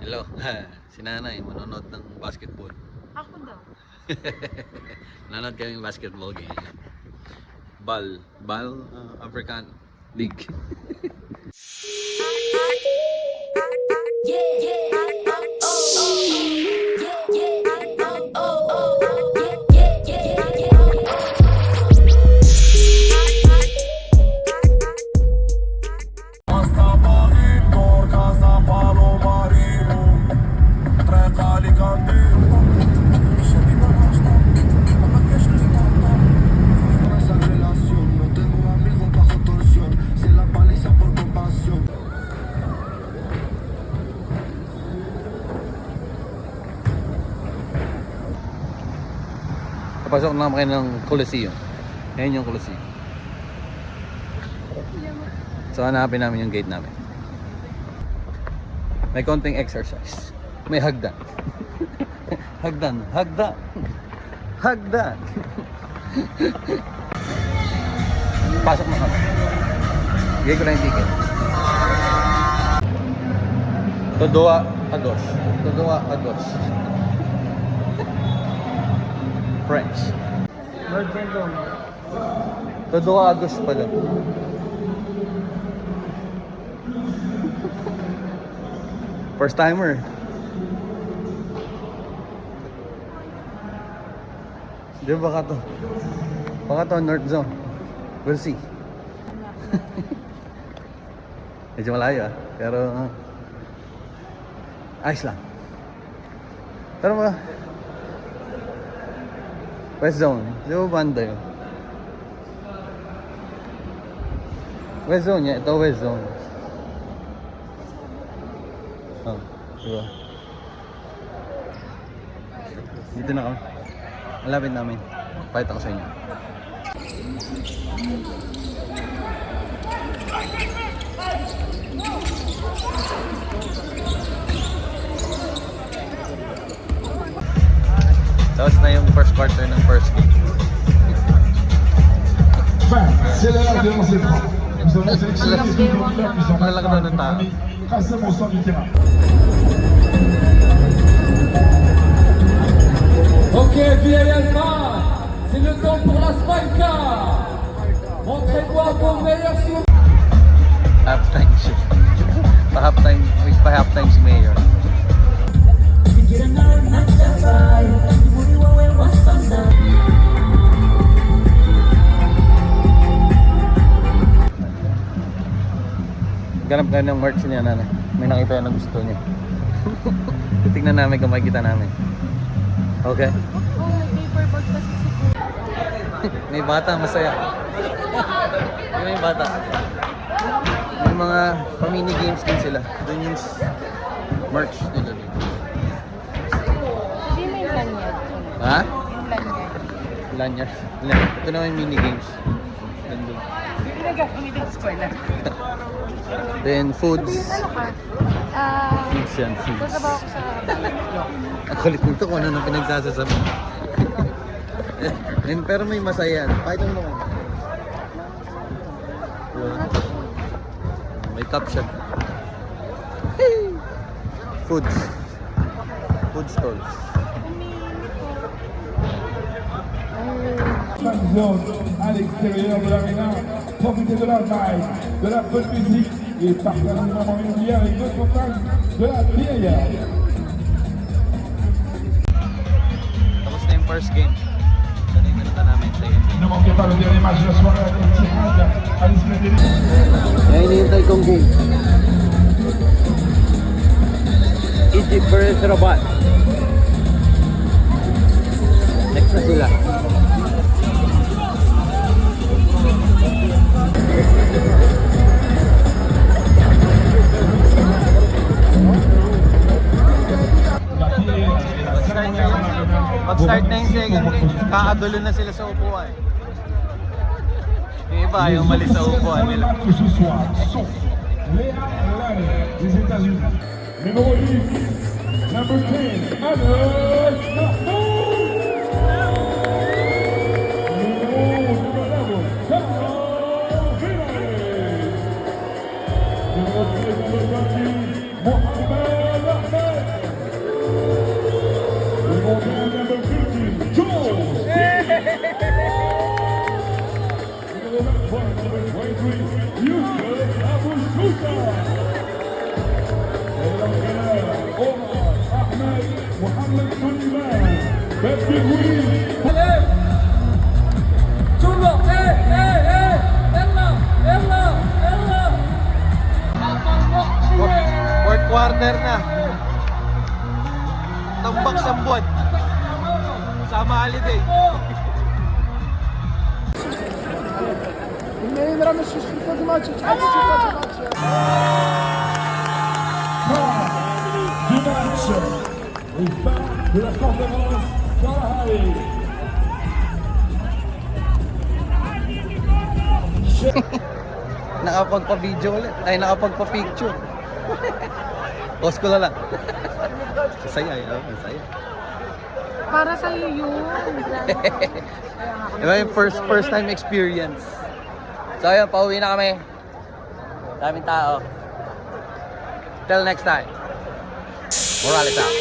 Hello. Si Nanay, manonood ng basketball. Ako daw. Nanonood kami ng basketball game. African League. Pasok na kami ng Coliseum. Ngayon yung Coliseum. So hanapin namin yung gate namin. May konting exercise. May hagdan. Hagdan. Pasok na kami. Bigay ko lang yung ticket. Todo agos. French. Todo agos pala. First timer. Di ba baka to? Baka to North Zone. We'll see. Medyo malayo pero ayos lang. Pero mga West Zone. Di ba banda yun? West Zone niya. Ito West Zone. Oh, diba? Dito na kami. Malapit namin. Pakita ko sa inyo. Tapos na yung first quarter ng first game. C'est l'heure de lancer le temps. Nous avons sélectionné les deux clubs qui sont tracés au centre du terrain. Ok, VLMA, c'est le temps pour la Spalka. Montrez-moi vos meilleurs souvenirs. Halftime shift. Pa-halftime si Mayor. Ganap ka ng merch niya, Nanay. May nakita na gusto niya. Titignan namin kung makikita namin. Okay? Oh, may paper bag kasi si May bata, masaya. May bata. May mga pa-mini games din sila. Doon yung merch nila dito. Hindi may lanyard. Ha? Yung lanyard. Lanyard. Ito naman yung mini games. Nandun. Hindi na gagawin ng eskwela. Then foods. Ano ka? Foods yan, foods. Sasabaw ako sa Ang kulit nito kung ano nang pinagsasasabi. Pero may masaya. Pakita mo naman. May cup shop. Foods. Food stalls. Zone à l'extérieur de l'aréna. Profitez de la vibe, de la bonne musique et partagez un moment inoubliable avec notre compagne de la bière. Tapos na yung first game. Ito na yung minuta namin sa NBA. Ne manquez pas le dernier match de la soirée avec le tirage à Display Télé. Yan hinihintay kong game. Egypt versus Rabat. Next na sila. Pag-start na yung second game, kakadulo na sila sa upuan. Yung iba, yung mali sa upuan nila. Ce soir sont Léa Lane des États-Unis. Numéro 10, number 10, Alex Nahon. Numéro 11, Numéro 13, number 20, Mohamed Mohamed Suleiman, Patrick Willis. Allez tout le monde, Ella Fourth quarter na. Tambak sambot. Sama holiday. Du match et fin de la conférence Kalahari. Nakapagpa-video ulit. Ay, nakapagpa-picture. Post ko na lang. Masaya eh. Oh, masaya. Para sa'yo yun. Diba yung first time experience. So ayun, pauwi na kami. Daming tao. Till next time. Morales out.